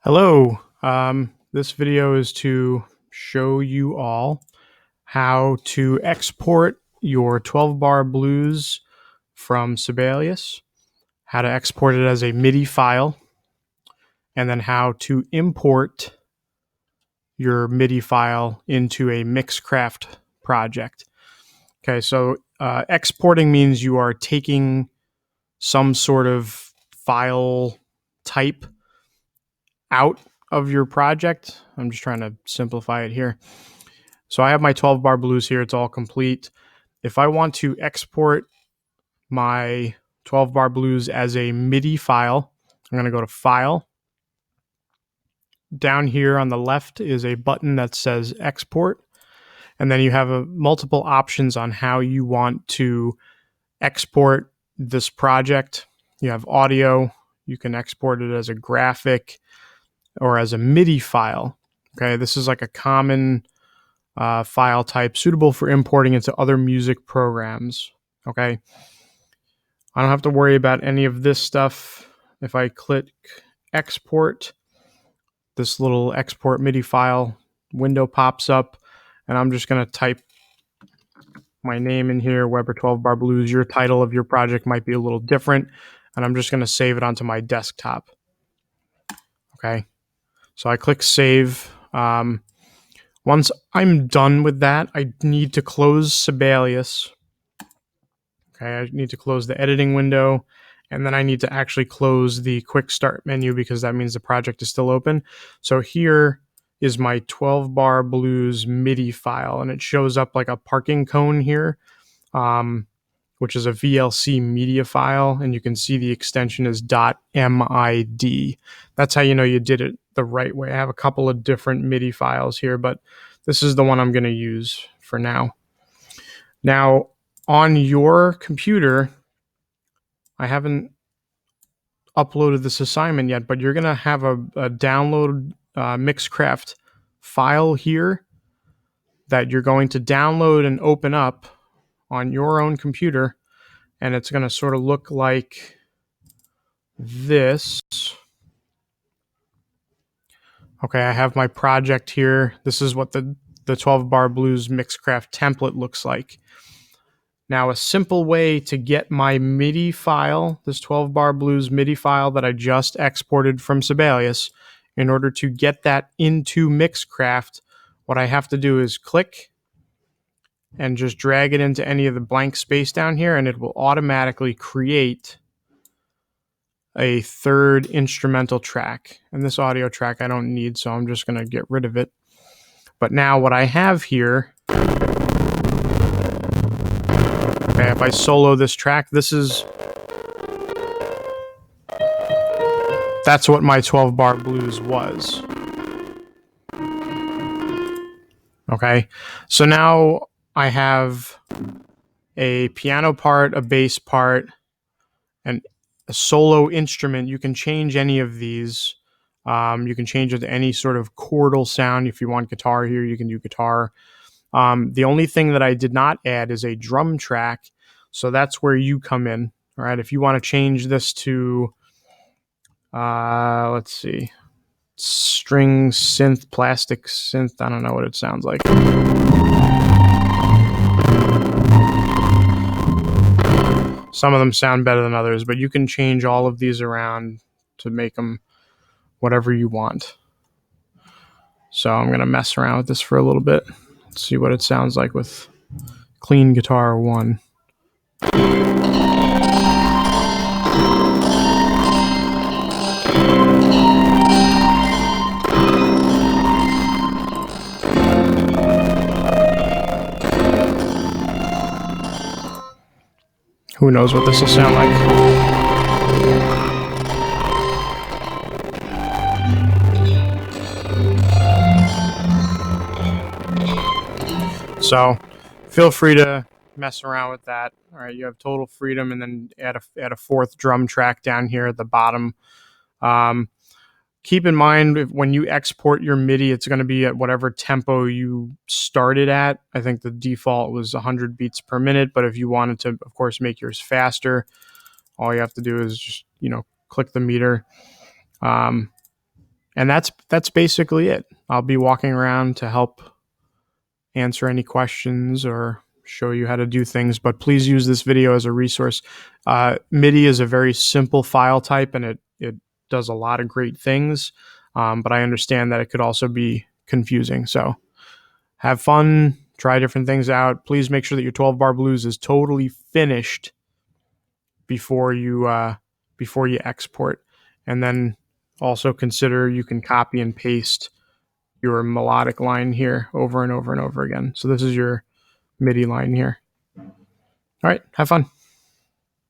Hello. This video is to show you all how to export your 12-bar blues from Sibelius, how to export it as a MIDI file, and then how to import your MIDI file into a Mixcraft project. Okay, so exporting means you are taking some sort of file type out of your project. I'm just trying to simplify it here. So I have my 12-bar blues here. It's all complete. If I want to export my 12-bar blues as a MIDI file, I'm going to go to File. Down here on the left is a button that says Export. And then you have multiple options on how you want to export this project. You have audio. You can export it as a graphic or as a MIDI file. Okay, this is like a common file type suitable for importing into other music programs. Okay, I don't have to worry about any of this stuff. If I click export, this little export MIDI file window pops up, and I'm just going to type my name in here, Weber 12-bar blues. Your title of your project might be a little different, and I'm just going to save it onto my desktop. Okay, so I click save. Once I'm done with that, I need to close Sibelius. Okay, I need to close the editing window, and then I need to actually close the quick start menu because that means the project is still open. So here is my 12-bar blues MIDI file, and it shows up like a parking cone here, which is a VLC media file, and you can see the extension is .mid. That's how you know you did it the right way. I have a couple of different MIDI files here, but this is the one I'm going to use for now. Now, on your computer, I haven't uploaded this assignment yet, but you're going to have a download Mixcraft file here that you're going to download and open up on your own computer, and it's going to sort of look like this. Okay, I have my project here. This is what the 12-bar blues Mixcraft template looks like. Now, a simple way to get my MIDI file, this 12-bar blues MIDI file that I just exported from Sibelius, in order to get that into Mixcraft, what I have to do is click and just drag it into any of the blank space down here, and it will automatically create a third instrumental track. And this audio track I don't need, so I'm just going to get rid of it. But now what I have here, okay, if I solo this track, that's what my 12-bar blues was. Okay, so now I have a piano part, a bass part, and a solo instrument. You can change any of these. You can change it to any sort of chordal sound. If you want guitar here, you can do guitar. The only thing that I did not add is a drum track. So that's where you come in. All right. If you want to change this to, let's see, string synth, plastic synth. I don't know what it sounds like. Some of them sound better than others, but you can change all of these around to make them whatever you want. So I'm going to mess around with this for a little bit. Let's see what it sounds like with clean guitar 1. Who knows what this will sound like? So feel free to mess around with that. All right, you have total freedom, and then add a fourth drum track down here at the bottom. Keep in mind, when you export your MIDI, it's going to be at whatever tempo you started at. I think the default was 100 beats per minute, but if you wanted to, of course, make yours faster, all you have to do is just, click the meter. And And that's basically it. I'll be walking around to help answer any questions or show you how to do things, but please use this video as a resource. MIDI is a very simple file type, and it does a lot of great things, but I understand that it could also be confusing. So have fun, try different things out. Please make sure that your 12-bar blues is totally finished before you export, and then also consider you can copy and paste your melodic line here over and over and over again. So this is your MIDI line here. All right, have fun.